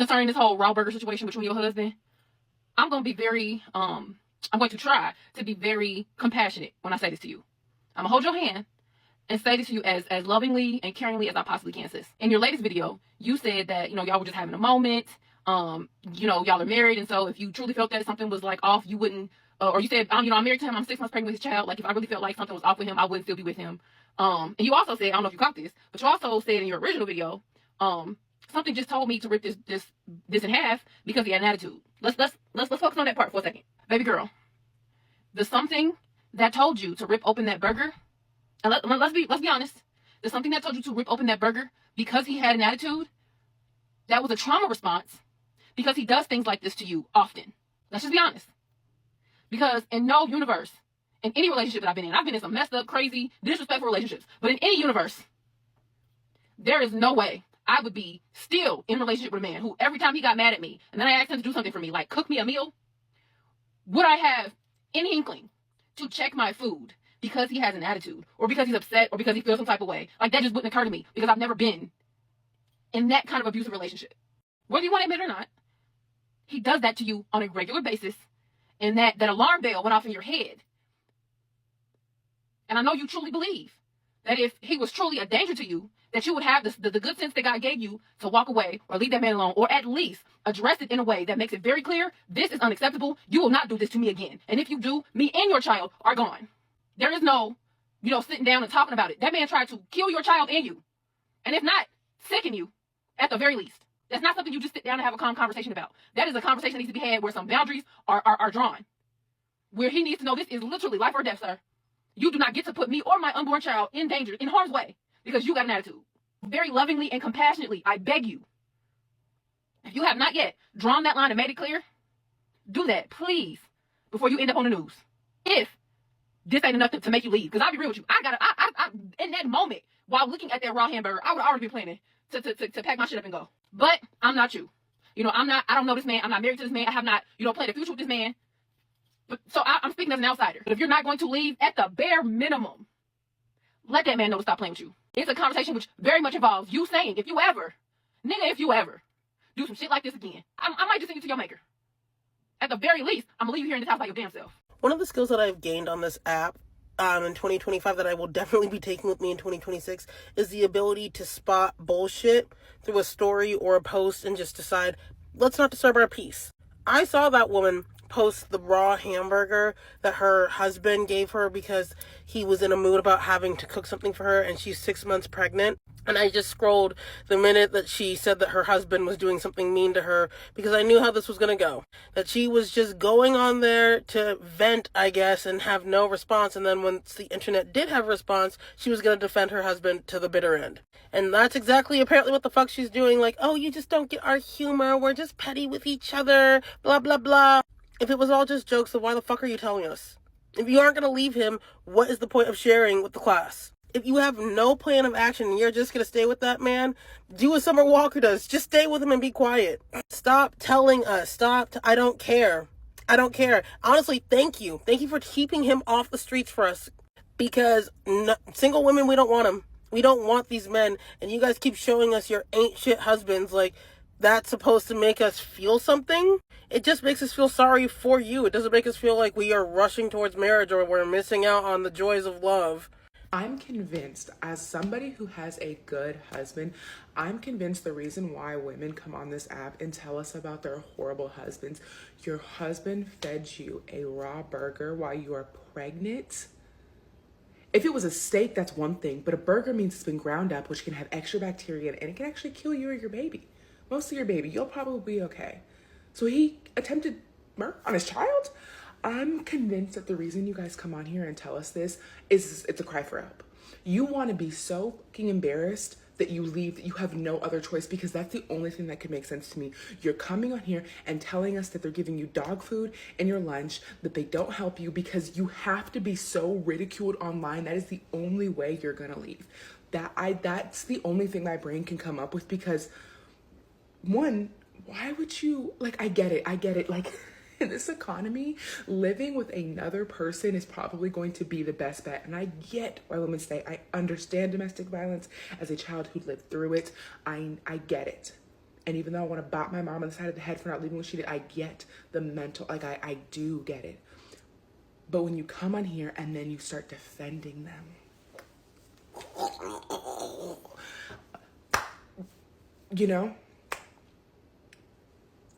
concerning this whole raw burger situation with you and your husband, I'm going to be very, I'm going to try to be very compassionate when I say this to you. I'm going to hold your hand and say this to you as lovingly and caringly as I possibly can, sis. In your latest video, you said that, y'all were just having a moment. Y'all are married. And so if you truly felt that something was like off, you wouldn't, or you said, I'm married to him. I'm 6 months pregnant with his child. Like if I really felt like something was off with him, I wouldn't still be with him. And you also said, I don't know if you caught this, but you also said in your original video, something just told me to rip this in half because he had an attitude. Let's focus on that part for a second. Baby girl, the something that told you to rip open that burger, and let's be honest, the something that told you to rip open that burger because he had an attitude, that was a trauma response because he does things like this to you often. Let's just be honest. Because in no universe, in any relationship that I've been in, I've been in some messed up, crazy, disrespectful relationships, but in any universe, there is no way I would be still in a relationship with a man who every time he got mad at me and then I asked him to do something for me, like cook me a meal, would I have any inkling to check my food because he has an attitude or because he's upset or because he feels some type of way? Like that just wouldn't occur to me because I've never been in that kind of abusive relationship. Whether you want to admit it or not, he does that to you on a regular basis, and that alarm bell went off in your head. And I know you truly believe that if he was truly a danger to you, that you would have the good sense that God gave you to walk away or leave that man alone, or at least address it in a way that makes it very clear, this is unacceptable. You will not do this to me again. And if you do, me and your child are gone. There is no, sitting down and talking about it. That man tried to kill your child and you. And if not, sicken you at the very least. That's not something you just sit down and have a calm conversation about. That is a conversation that needs to be had where some boundaries are drawn. Where he needs to know this is literally life or death, sir. You do not get to put me or my unborn child in danger, in harm's way, because you got an attitude. Very lovingly and compassionately, I beg you. If you have not yet drawn that line and made it clear, do that, please, before you end up on the news. If this ain't enough to make you leave, because I'll be real with you, I in that moment, while looking at that raw hamburger, I would already be planning to pack my shit up and go. But I'm not you. I don't know this man. I'm not married to this man. I have not, planned a future with this man. But so I'm speaking as an outsider. But if you're not going to leave, at the bare minimum, let that man know to stop playing with you. It's a conversation which very much involves you saying, if you ever do some shit like this again, I might just send you to your maker. At the very least, I'm gonna leave you here in this house by your damn self. One of the skills that I've gained on this app in 2025 that I will definitely be taking with me in 2026 is the ability to spot bullshit through a story or a post and just decide, let's not disturb our peace. I saw that woman post the raw hamburger that her husband gave her because he was in a mood about having to cook something for her, and she's 6 months pregnant. And I just scrolled the minute that she said that her husband was doing something mean to her, because I knew how this was going to go. That she was just going on there to vent, I guess, and have no response. And then once the internet did have a response, she was going to defend her husband to the bitter end. And that's exactly apparently what the fuck she's doing. Like, oh, you just don't get our humor. We're just petty with each other. Blah, blah, blah. If it was all just jokes, then why the fuck are you telling us? If you aren't going to leave him, what is the point of sharing with the class? If you have no plan of action and you're just going to stay with that man, do what Summer Walker does. Just stay with him and be quiet. Stop telling us. I don't care. I don't care. Honestly, thank you. Thank you for keeping him off the streets for us. Because single women, we don't want them. We don't want these men. And you guys keep showing us your ain't shit husbands like that's supposed to make us feel something. It just makes us feel sorry for you. It doesn't make us feel like we are rushing towards marriage or we're missing out on the joys of love. I'm convinced, as somebody who has a good husband, I'm convinced the reason why women come on this app and tell us about their horrible husbands. Your husband fed you a raw burger while you are pregnant. If it was a steak, that's one thing, but a burger means it's been ground up, which can have extra bacteria, and it can actually kill you or your baby. Most of your baby, you'll probably be okay. So he attempted murder on his child? I'm convinced that the reason you guys come on here and tell us this is it's a cry for help. You want to be so fucking embarrassed that you leave, that you have no other choice, because that's the only thing that could make sense to me. You're coming on here and telling us that they're giving you dog food in your lunch, that they don't help you because you have to be so ridiculed online. That is the only way you're gonna leave. That's the only thing my brain can come up with, because one, why would you, I get it, like, in this economy, living with another person is probably going to be the best bet. And I get why women say, I understand domestic violence as a child who lived through it. I get it. And even though I want to bop my mom on the side of the head for not leaving what she did, I get the mental, like I do get it. But when you come on here and then you start defending them, you know,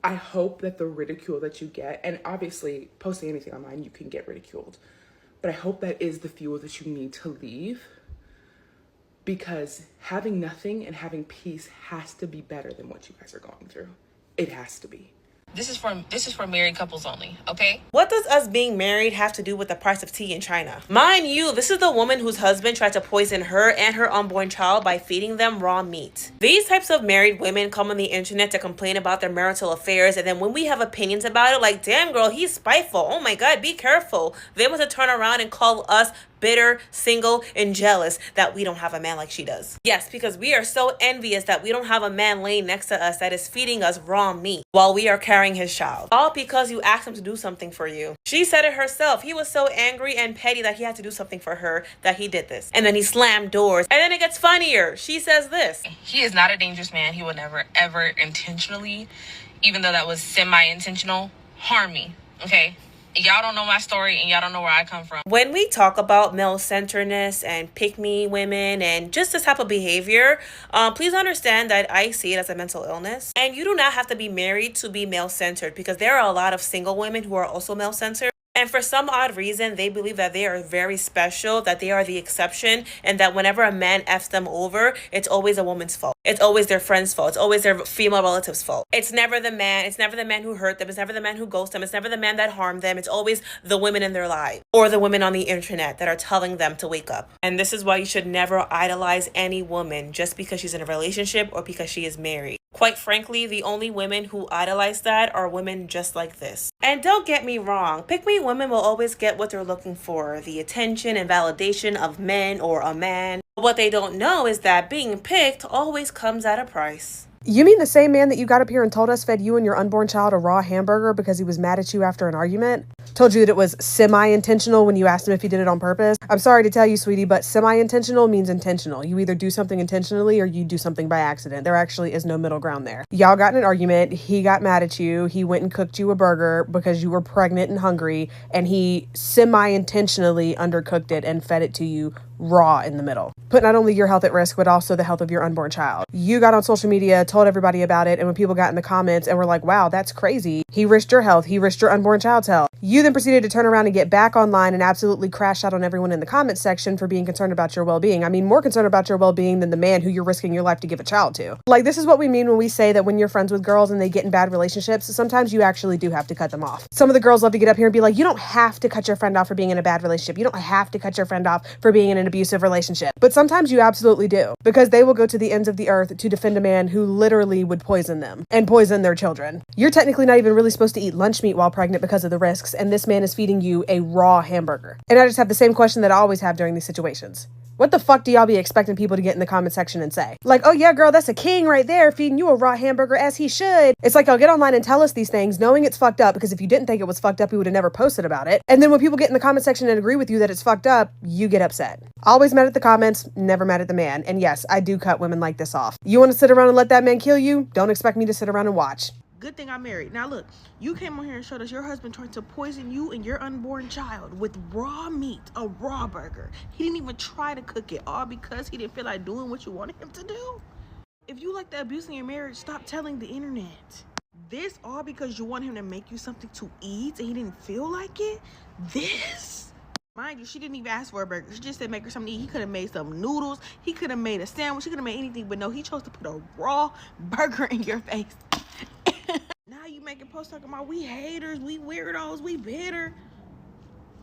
I hope that the ridicule that you get, and obviously posting anything online, you can get ridiculed, but I hope that is the fuel that you need to leave, because having nothing and having peace has to be better than what you guys are going through. It has to be. This is for married couples only, okay? What does us being married have to do with the price of tea in China? Mind you, this is the woman whose husband tried to poison her and her unborn child by feeding them raw meat. These types of married women come on the internet to complain about their marital affairs, and then when we have opinions about it, like, damn girl, he's spiteful. Oh my God, be careful. They want to turn around and call us bitter, single, and jealous that we don't have a man like she does. Yes, because we are so envious that we don't have a man laying next to us that is feeding us raw meat while we are carrying his child. All because you asked him to do something for you. She said it herself. He was so angry and petty that he had to do something for her that he did this. And then he slammed doors. And then it gets funnier. She says this. He is not a dangerous man. He would never, ever intentionally, even though that was semi-intentional, harm me, okay? Y'all don't know my story and y'all don't know where I come from. When we talk about male-centeredness and pick-me women and just this type of behavior, please understand that I see it as a mental illness. And you do not have to be married to be male-centered, because there are a lot of single women who are also male-centered. And for some odd reason, they believe that they are very special, that they are the exception, and that whenever a man F's them over, it's always a woman's fault. It's always their friend's fault. It's always their female relative's fault. It's never the man. It's never the man who hurt them. It's never the man who ghosted them. It's never the man that harmed them. It's always the women in their lives or the women on the internet that are telling them to wake up. And this is why you should never idolize any woman just because she's in a relationship or because she is married. Quite frankly, the only women who idolize that are women just like this. And don't get me wrong, pick-me women will always get what they're looking for, the attention and validation of men or a man. But what they don't know is that being picked always comes at a price. You mean the same man that you got up here and told us fed you and your unborn child a raw hamburger because he was mad at you after an argument? Told you that it was semi-intentional when you asked him if he did it on purpose? I'm sorry to tell you, sweetie, but semi-intentional means intentional. You either do something intentionally or you do something by accident. There actually is no middle ground there. Y'all got in an argument. He got mad at you. He went and cooked you a burger because you were pregnant and hungry, and he semi-intentionally undercooked it and fed it to you raw in the middle. Put not only your health at risk, but also the health of your unborn child. You got on social media, told everybody about it, and when people got in the comments and were like, wow, that's crazy. He risked your health. He risked your unborn child's health. You then proceeded to turn around and get back online and absolutely crash out on everyone in the comment section for being concerned about your well-being. I mean, more concerned about your well-being than the man who you're risking your life to give a child to. Like, this is what we mean when we say that when you're friends with girls and they get in bad relationships, sometimes you actually do have to cut them off. Some of the girls love to get up here and be like, you don't have to cut your friend off for being in a bad relationship. You don't have to cut your friend off for being in an abusive relationship. But sometimes you absolutely do, because they will go to the ends of the earth to defend a man who literally would poison them and poison their children. You're technically not even really supposed to eat lunch meat while pregnant because of the risks, and this man is feeding you a raw hamburger. And I just have the same question that I always have during these situations. What the fuck do y'all be expecting people to get in the comment section and say? Like, oh yeah, girl, that's a king right there feeding you a raw hamburger as he should. It's like, y'all get online and tell us these things knowing it's fucked up, because if you didn't think it was fucked up, you would have never posted about it. And then when people get in the comment section and agree with you that it's fucked up, you get upset. Always mad at the comments, never mad at the man. And yes, I do cut women like this off. You want to sit around and let that man kill you? Don't expect me to sit around and watch. Good thing I'm married. Now look, you came on here and showed us your husband tried to poison you and your unborn child with raw meat, a raw burger. He didn't even try to cook it, all because he didn't feel like doing what you wanted him to do. If you like the abuse in your marriage, stop telling the internet. This all because you want him to make you something to eat and he didn't feel like it? This? Mind you, she didn't even ask for a burger. She just said make her something to eat. He could have made some noodles. He could have made a sandwich. He could have made anything, but no, he chose to put a raw burger in your face. Now you making posts talking about we haters, we weirdos, we bitter.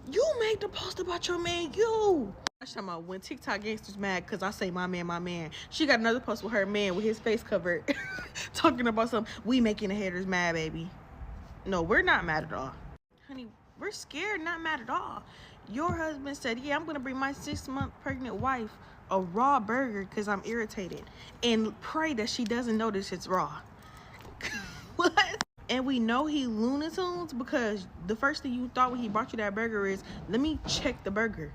You make the post about your man, you. I'm talking about when TikTok gangsters mad because I say my man, my man. She got another post with her man with his face covered talking about some we making the haters mad, baby. No, we're not mad at all. Honey, we're scared, not mad at all. Your husband said, yeah, I'm going to bring my 6-month pregnant wife a raw burger because I'm irritated. And pray that she doesn't notice it's raw. What? And we know he Looney Tunes because the first thing you thought when he brought you that burger is, let me check the burger.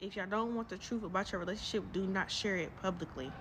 If y'all don't want the truth about your relationship, do not share it publicly.